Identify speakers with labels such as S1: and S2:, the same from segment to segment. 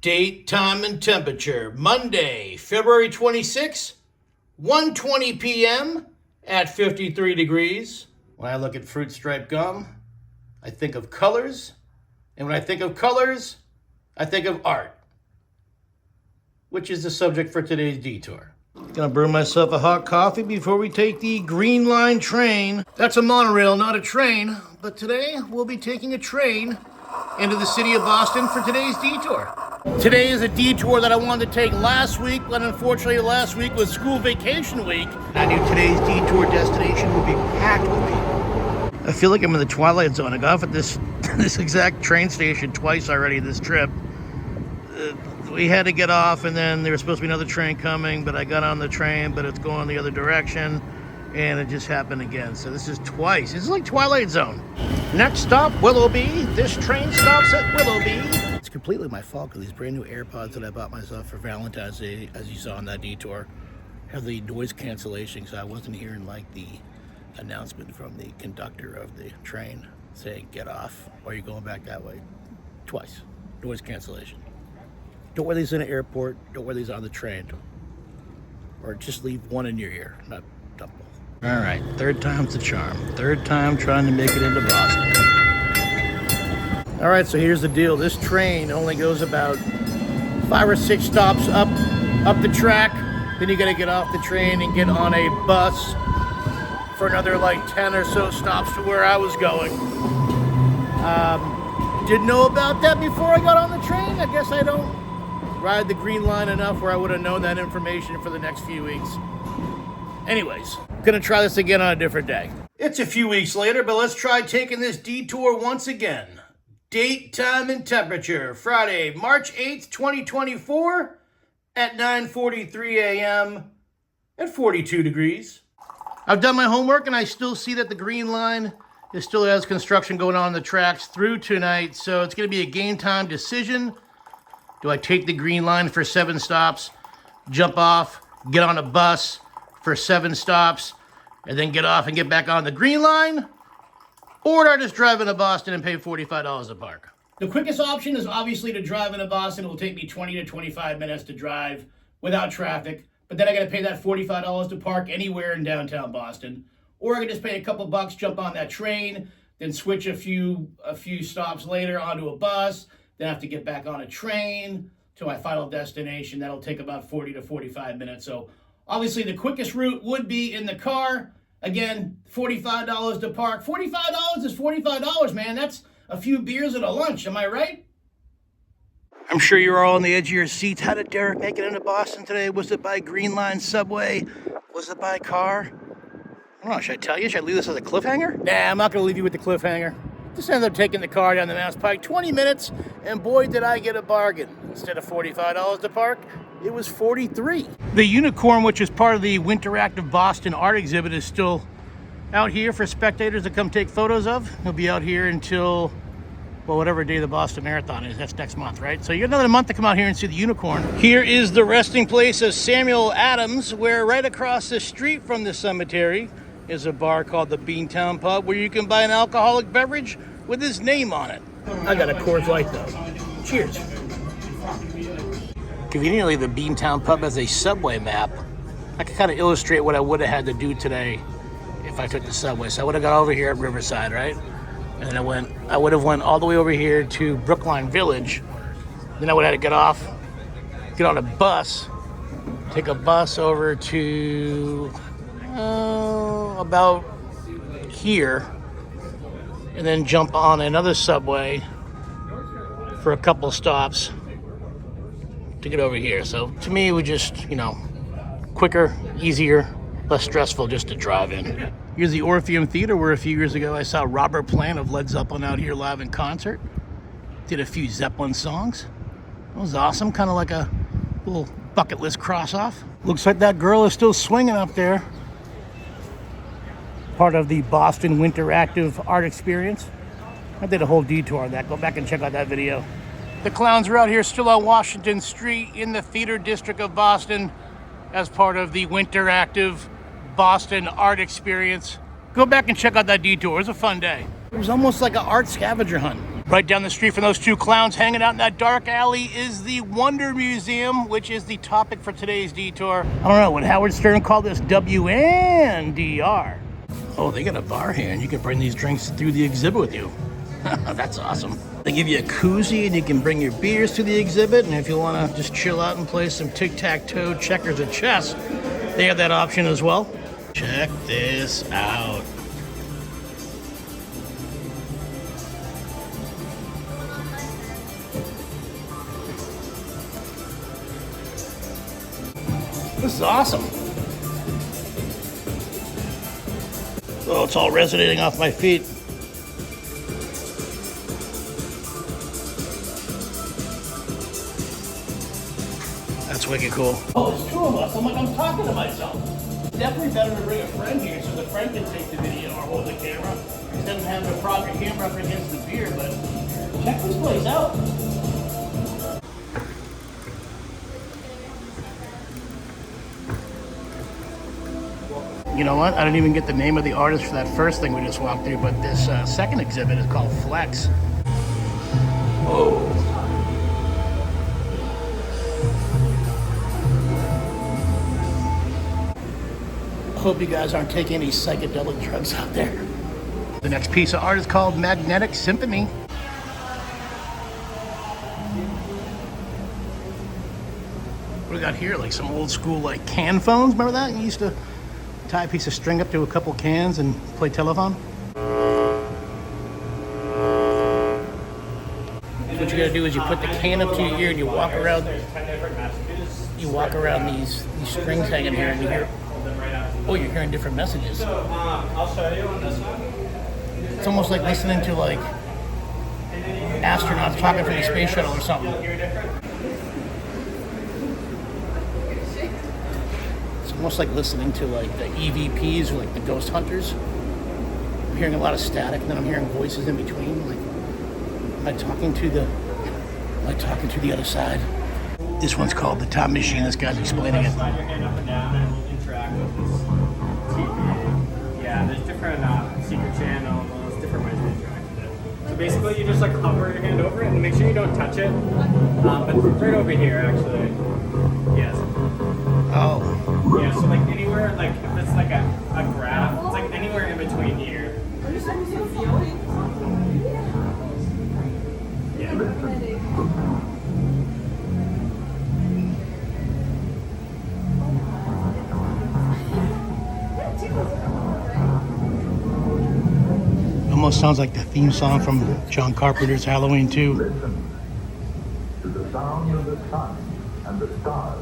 S1: Date, time, and temperature. Monday, February 26, 1:20 p.m. at 53 degrees. When I look at fruit stripe gum, I think of colors. And when I think of colors, I think of art, which is the subject for today's detour. Gonna brew myself a hot coffee before we take the Green Line train. That's a monorail, not a train. But today, we'll be taking a train into the city of Boston for today's detour. Today is a detour that I wanted to take last week, but unfortunately last week was school vacation week. I knew today's detour destination would be packed with people. I feel like I'm in the Twilight Zone. I got off at this exact train station twice already this trip. We had to get off, and then there was supposed to be another train coming, but I got on the train, but it's going the other direction, and it just happened again. So this is twice. This is like Twilight Zone. Next stop, Willoughby. This train stops at Willoughby. It's completely my fault because these brand new AirPods that I bought myself for Valentine's Day, as you saw on that detour, have the noise cancellation, so I wasn't hearing like the announcement from the conductor of the train saying, get off, or you're going back that way. Twice. Noise cancellation. Don't wear these in an airport, don't wear these on the train. Or just leave one in your ear, not both. All right, third time's the charm. Third time trying to make it into Boston. All right, so here's the deal. This train only goes about 5 or 6 stops up the track. Then you gotta get off the train and get on a bus for another like 10 or so stops to where I was going. Didn't know about that before I got on the train. I guess I don't ride the Green Line enough where I would have known that information for the next few weeks. Anyways, gonna try this again on a different day. It's a few weeks later, but let's try taking this detour once again. Date, time, and temperature. Friday, March 8th, 2024 at 9:43 a.m. at 42 degrees. I've done my homework and I still see that the Green Line still has construction going on the tracks through tonight, so it's gonna be a game time decision. Do I take the Green Line for 7 stops, jump off, get on a bus for 7 stops, and then get off and get back on the Green Line? Or do I just drive into Boston and pay $45 to park? The quickest option is obviously to drive into Boston. It will take me 20 to 25 minutes to drive without traffic, but then I gotta pay that $45 to park anywhere in downtown Boston. Or I can just pay a couple bucks, jump on that train, then switch a few stops later onto a bus, then have to get back on a train to my final destination. That'll take about 40 to 45 minutes. So obviously the quickest route would be in the car. Again, $45 to park. $45 is $45, man. That's a few beers and a lunch, am I right? I'm sure you're all on the edge of your seats. How did Derek make it into Boston today? Was it by Green Line subway? Was it by car? I don't know, should I tell you? Should I leave this as a cliffhanger? Nah, I'm not gonna leave you with the cliffhanger. Just ended up taking the car down the Mass Pike, 20 minutes, and boy, did I get a bargain. Instead of $45 to park, it was $43. The Unicorn, which is part of the Winteractive Boston art exhibit, is still out here for spectators to come take photos of. He'll be out here until, well, whatever day the Boston Marathon is. That's next month, right? So you got another month to come out here and see the Unicorn. Here is the resting place of Samuel Adams, where right across the street from the cemetery is a bar called the Beantown Pub, where you can buy an alcoholic beverage with his name on it. I got a Coors Light though. Cheers. Conveniently, the Beantown Pub has a subway map. I can kind of illustrate what I would have had to do today if I took the subway. So I would have got over here at Riverside, right? And then I would have went all the way over here to Brookline Village. Then I would have had to get off, get on a bus, take a bus over to about here, and then jump on another subway for a couple stops to get over here. So to me, it was just, quicker, easier, less stressful just to drive in. Here's the Orpheum Theater, where a few years ago I saw Robert Plant of Led Zeppelin out here live in concert. Did a few Zeppelin songs. It was awesome, kind of like a little bucket list cross off. Looks like that girl is still swinging up there. Part of the Boston Winteractive art experience. I did a whole detour on that. Go back and check out that video. The clowns are out here still on Washington Street in the theater district of Boston as part of the Winteractive Boston art experience. Go back and check out that detour. It was a fun day. It was almost like an art scavenger hunt. Right down the street from those two clowns hanging out in that dark alley is the Wonder Museum, which is the topic for today's detour. I don't know, would Howard Stern call this WNDR? Oh, they got a bar here, and you can bring these drinks through the exhibit with you. That's awesome. They give you a koozie, and you can bring your beers to the exhibit, and if you want to just chill out and play some tic-tac-toe, checkers, or chess, they have that option as well. Check this out. This is awesome. Oh, it's all resonating off my feet. That's wicked cool. Oh, there's two of us. I'm talking to myself. Definitely better to bring a friend here so the friend can take the video or hold the camera instead of having to prop your camera up against the beer. But check this place out. You know what? I didn't even get the name of the artist for that first thing we just walked through, but this second exhibit is called Flex. Whoa. Hope you guys aren't taking any psychedelic drugs out there. The next piece of art is called Magnetic Symphony. What do we got here? Like some old school like can phones? Remember that? You used to tie a piece of string up to a couple cans and play telephone. What you gotta do is you put the can up to your ear and you walk around. You walk around these strings hanging here and you hear. Oh, you're hearing different messages. So I'll show you on this one. It's almost like listening to like astronauts talking from the space shuttle or something. It's almost like listening to like the EVPs or like the ghost hunters. I'm hearing a lot of static, and then I'm hearing voices in between. Like, am I talking to the other side? This one's called the Time Machine. This guy's explaining it.
S2: Slide your hand up and down, and we'll interact with this TV. Yeah, there's different secret channels, different ways to interact with it. So basically, you just like hover your hand over it and make sure you don't touch it. But right over here, actually. Yes.
S1: Oh.
S2: Yeah, so like anywhere, like if it's like a graph, it's like anywhere in between here. Yeah.
S1: Almost sounds like the theme song from John Carpenter's Halloween 2.
S3: Listen to the sound of the sun and the stars.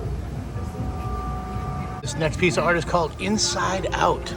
S1: This next piece of art is called Inside Out.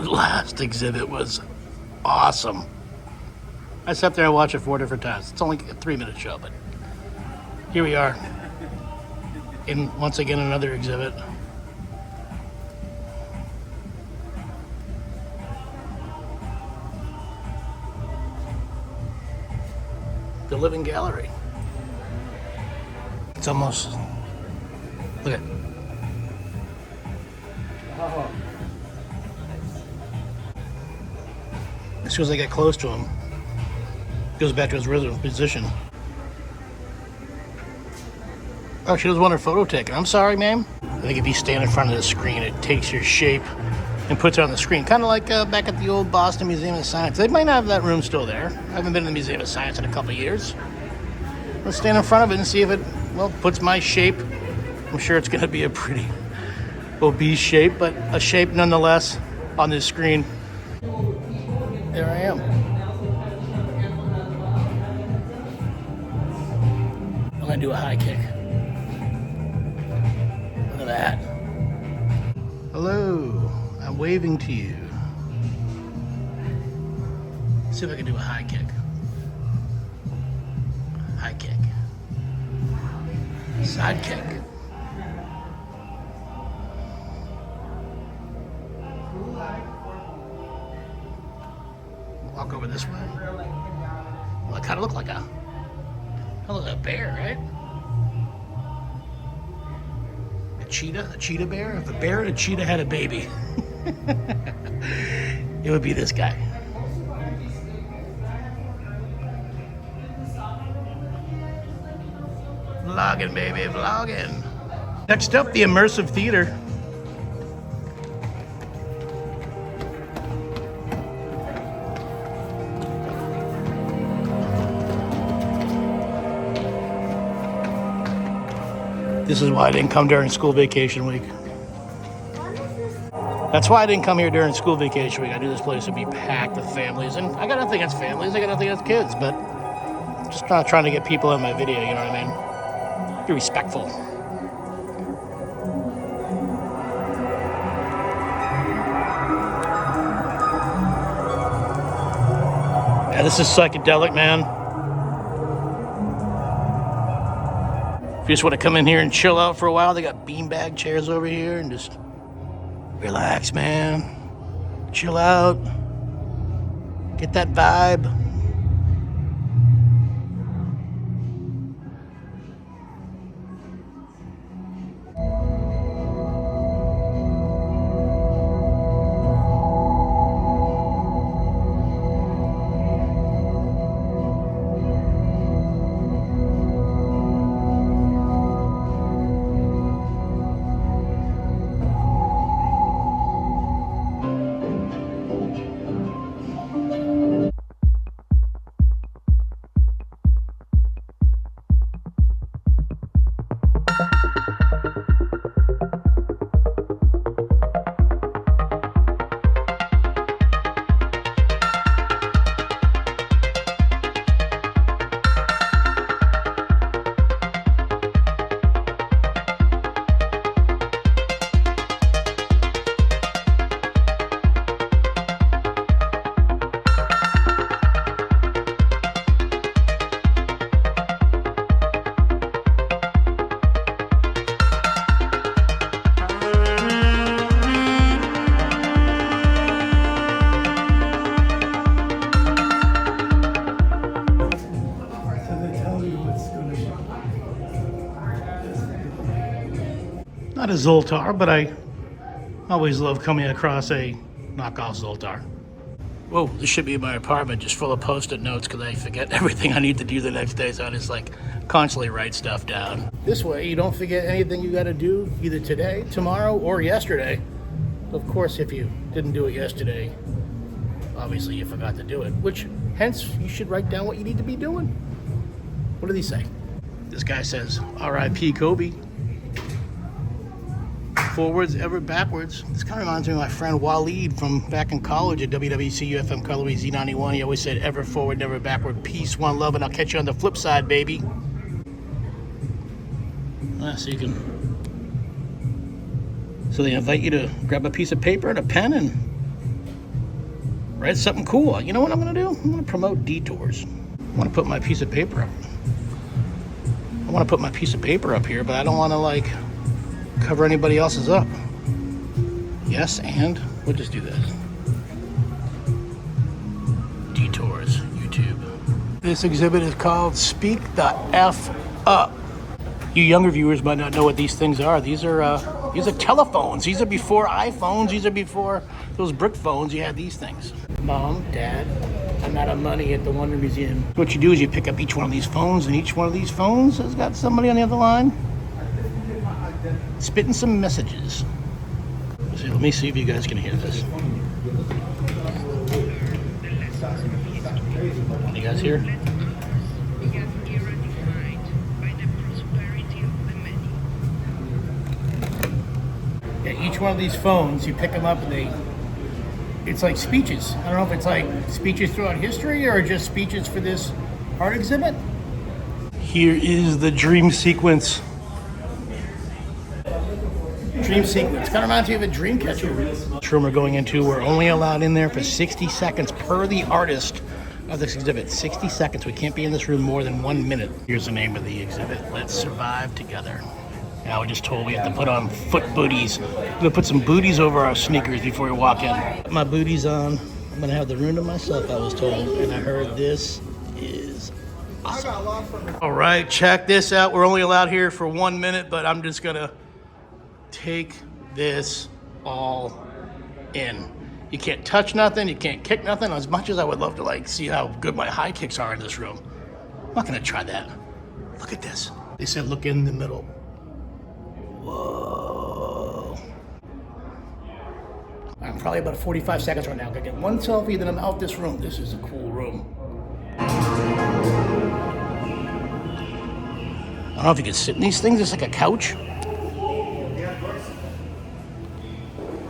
S1: That last exhibit was awesome. I sat there and watched it 4 different times. It's only a 3-minute show, but here we are in, once again, another exhibit. The Living Gallery. It's almost, look at,
S2: Oh.
S1: as soon as I get close to him, goes back to his original position. Oh, she doesn't want her photo taken. I'm sorry, ma'am. I think if you stand in front of the screen, it takes your shape and puts it on the screen. Kind of like back at the old Boston Museum of Science. They might not have that room still there. I haven't been in the Museum of Science in a couple of years. Let's stand in front of it and see if it, well, puts my shape. I'm sure it's going to be a pretty obese shape, but a shape nonetheless on this screen. There I am. I'm going to do a high kick. Look at that. Hello, I'm waving to you. Let's see if I can do a high kick. High kick. Side kick. Walk over this way. Well, it kind of looked like a bear, right? A cheetah bear? If a bear and a cheetah had a baby, it would be this guy. Vlogging, baby, vlogging. Next up, the immersive theater. This is why I didn't come during school vacation week. That's why I didn't come here during school vacation week. I knew this place would be packed with families. And I got nothing against families, I got nothing against kids, but I'm just not trying to get people in my video, you know what I mean? Be respectful. Yeah, this is psychedelic, man. If you just want to come in here and chill out for a while, they got beanbag chairs over here and just relax, man. Chill out. Get that vibe. Not a Zoltar, but I always love coming across a knockoff Zoltar. Whoa, this should be my apartment just full of post-it notes because I forget everything I need to do the next day, so I just like constantly write stuff down. This way you don't forget anything you got to do either today, tomorrow, or yesterday. Of course, if you didn't do it yesterday, obviously you forgot to do it, which hence you should write down what you need to be doing. What did he say? This guy says, R.I.P. Kobe. Forwards, ever backwards. This kind of reminds me of my friend Waleed from back in college at WWCU FM Colorway Z91. He always said, ever forward, never backward. Peace, one love, and I'll catch you on the flip side, baby. So you can... So they invite you to grab a piece of paper and a pen and Read something cool. You know what I'm gonna do? I'm gonna promote detours. I wanna put my piece of paper up. I wanna put my piece of paper up here, but I don't wanna like cover anybody else's up. Yes, and we'll just do this. Detours, YouTube. This exhibit is called Speak the F Up. You younger viewers might not know what these things are. These are telephones. These are before iPhones. These are before those brick phones. You had these things. Mom, Dad, I'm out of money at the Wonder Museum. What you do is you pick up each one of these phones, and each one of these phones has got somebody on the other line spitting some messages. So let me see if you guys can hear this. Can you guys hear? Yeah, each one of these phones, you pick them up and it's like speeches. I don't know if it's like speeches throughout history or just speeches for this art exhibit. Here is the dream sequence. Dream sequence. Kind of reminds me of a dream catcher. This room we're going into, we're only allowed in there for 60 seconds per the artist of this exhibit. 60 seconds. We can't be in this room more than 1 minute. Here's the name of the exhibit. Let's survive together. Now we're just told we have to put on foot booties. We're gonna put some booties over our sneakers before we walk in. Put my booties on. I'm gonna have the room to myself, I was told. And I heard this is awesome. All right, check this out. We're only allowed here for 1 minute, but I'm just gonna take this all in. You can't touch nothing, you can't kick nothing. As much as I would love to like see how good my high kicks are in this room, I'm not gonna try that. Look at this. They said look in the middle. Whoa. I'm probably about 45 seconds right now. I'm gonna get one selfie, then I'm out this room. This is a cool room. I don't know if you can sit in these things. It's like a couch. I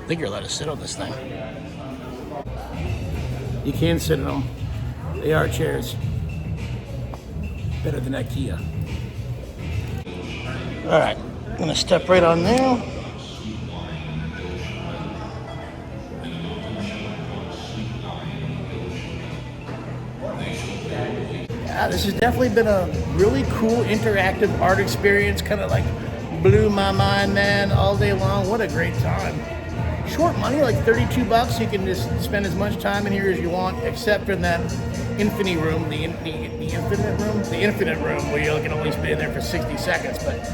S1: think you're allowed to sit on this thing. You can sit in them. They are chairs. Better than IKEA. All right, I'm gonna step right on there. Yeah, this has definitely been a really cool interactive art experience. Kind of like blew my mind, man, all day long. What a great time. Short money, like 32 bucks. You can just spend as much time in here as you want, except in that infinite room, the infinite room where you can only stay in there for 60 seconds. But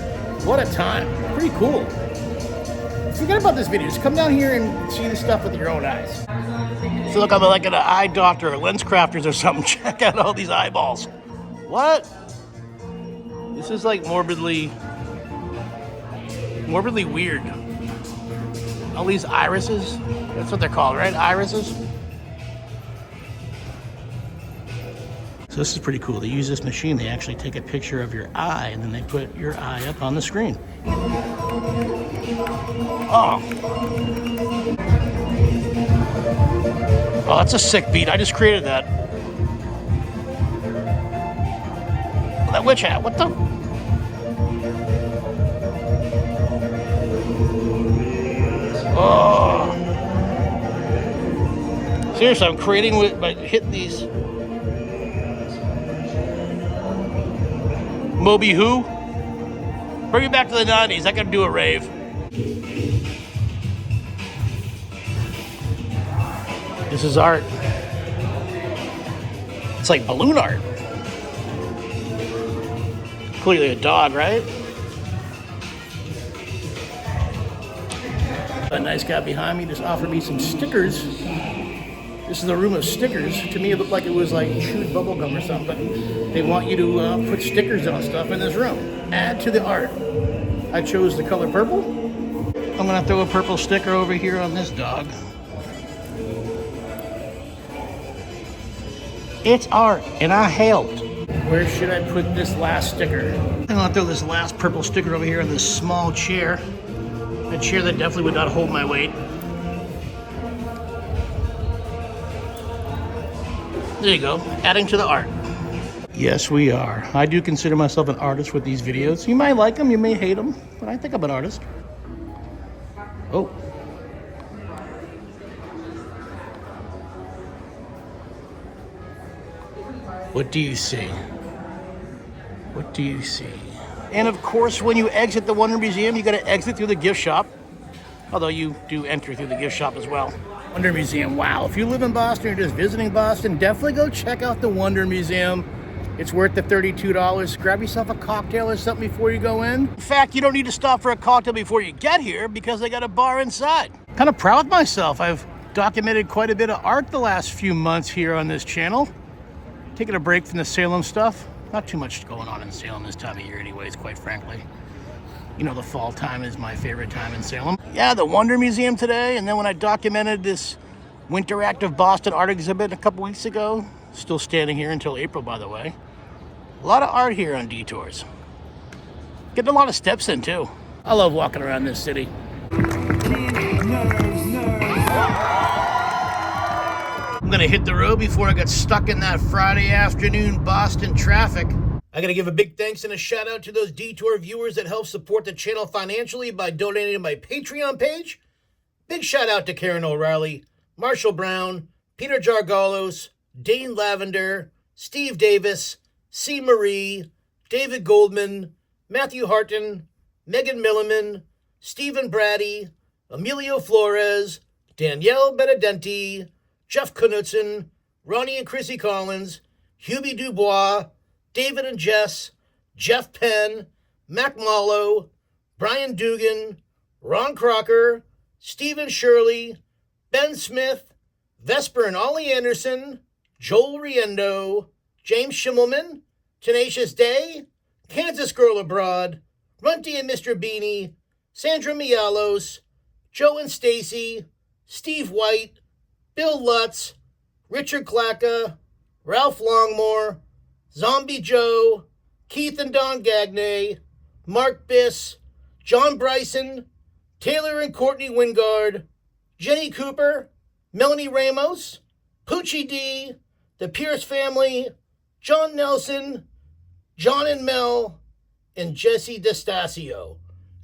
S1: what a time. Pretty cool. Forget about this video. Just come down here and see the stuff with your own eyes. So look, I'm like an eye doctor or lens crafters or something. Check out all these eyeballs. What? This is like morbidly weird. All these irises, that's what they're called, right? Irises. So this is pretty cool. They use this machine. They actually take a picture of your eye and then they put your eye up on the screen. Oh, that's a sick beat. I just created that. Oh, that witch hat, what the? Oh. Seriously, I'm creating by hitting these. Moby who? Bring me back to the 90s. I gotta do a rave. This is art. It's like balloon art. Clearly a dog, right? A nice guy behind me just offered me some stickers. This is a room of stickers. To me, it looked like it was like chewed bubble gum or something. They want you to put stickers on stuff in this room. Add to the art. I chose the color purple. I'm gonna throw a purple sticker over here on this dog. It's art, and I helped. Where should I put this last sticker? I'm gonna throw this last purple sticker over here on this small chair. A chair that definitely would not hold my weight. There you go, adding to the art. Yes, we are. I do consider myself an artist with these videos. You might like them, you may hate them, but I think I'm an artist. Oh. What do you see? What do you see? And of course, when you exit the Wonder Museum, you got to exit through the gift shop. Although you do enter through the gift shop as well. Wonder Museum, wow. If you live in Boston or just visiting Boston, definitely go check out the Wonder Museum. It's worth the $32. Grab yourself a cocktail or something before you go in. In fact, you don't need to stop for a cocktail before you get here because they got a bar inside. Kind of proud of myself. I've documented quite a bit of art the last few months here on this channel. Taking a break from the Salem stuff. Not too much going on in Salem this time of year anyways, quite frankly. You know, the fall time is my favorite time in Salem. Yeah, the Wonder Museum today, and then when I documented this Winteractive Boston art exhibit a couple weeks ago, still standing here until April, by the way. A lot of art here on Detours. Getting a lot of steps in, too. I love walking around this city. I'm gonna hit the road before I get stuck in that Friday afternoon Boston traffic. I gotta give a big thanks and a shout out to those Detour viewers that help support the channel financially by donating to my Patreon page. Big shout out to Karen O'Reilly, Marshall Brown, Peter Jargalos, Dane Lavender, Steve Davis, C. Marie, David Goldman, Matthew Harton, Megan Milliman, Stephen Brady, Emilio Flores, Danielle Benedenti, Jeff Knudsen, Ronnie and Chrissy Collins, Hubie Dubois, David and Jess, Jeff Penn, Mac Mallow, Brian Dugan, Ron Crocker, Stephen Shirley, Ben Smith, Vesper and Ollie Anderson, Joel Riendo, James Schimmelman, Tenacious Day, Kansas Girl Abroad, Runty and Mr. Beanie, Sandra Mialos, Joe and Stacy, Steve White, Bill Lutz, Richard Clacka, Ralph Longmore, Zombie Joe, Keith and Don Gagne, Mark Biss, John Bryson, Taylor and Courtney Wingard, Jenny Cooper, Melanie Ramos, Poochie D, the Pierce family, John Nelson, John and Mel, and Jesse DeStasio.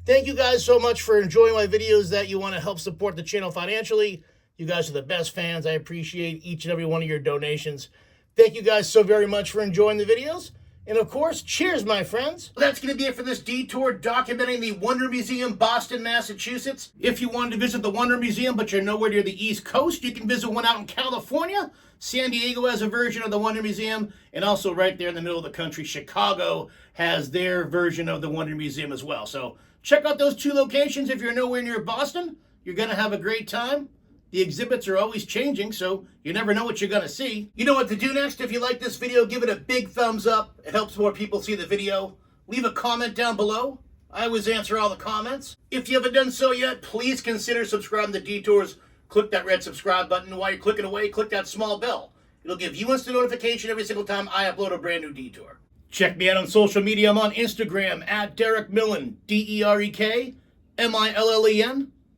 S1: Thank you guys so much for enjoying my videos that you want to help support the channel financially. You guys are the best fans. I appreciate each and every one of your donations. Thank you guys so very much for enjoying the videos. And of course, cheers, my friends. That's going to be it for this detour documenting the Wonder Museum, Boston, Massachusetts. If you wanted to visit the Wonder Museum, but you're nowhere near the East Coast, you can visit one out in California. San Diego has a version of the Wonder Museum. And also right there in the middle of the country, Chicago has their version of the Wonder Museum as well. So check out those two locations if you're nowhere near Boston. You're going to have a great time. The exhibits are always changing, so you never know what you're going to see. You know what to do next. If you like this video, give it a big thumbs up. It helps more people see the video. Leave a comment down below. I always answer all the comments. If you haven't done so yet, please consider subscribing to Detours. Click that red subscribe button. While you're clicking away, click that small bell. It'll give you instant notification every single time I upload a brand new Detour. Check me out on social media. I'm on Instagram at Derek Millen, DerekMillen.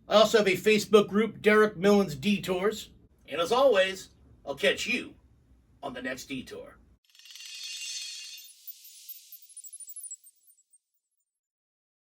S1: I also have a Facebook group, Derek Millen's Detours. And as always, I'll catch you on the next Detour.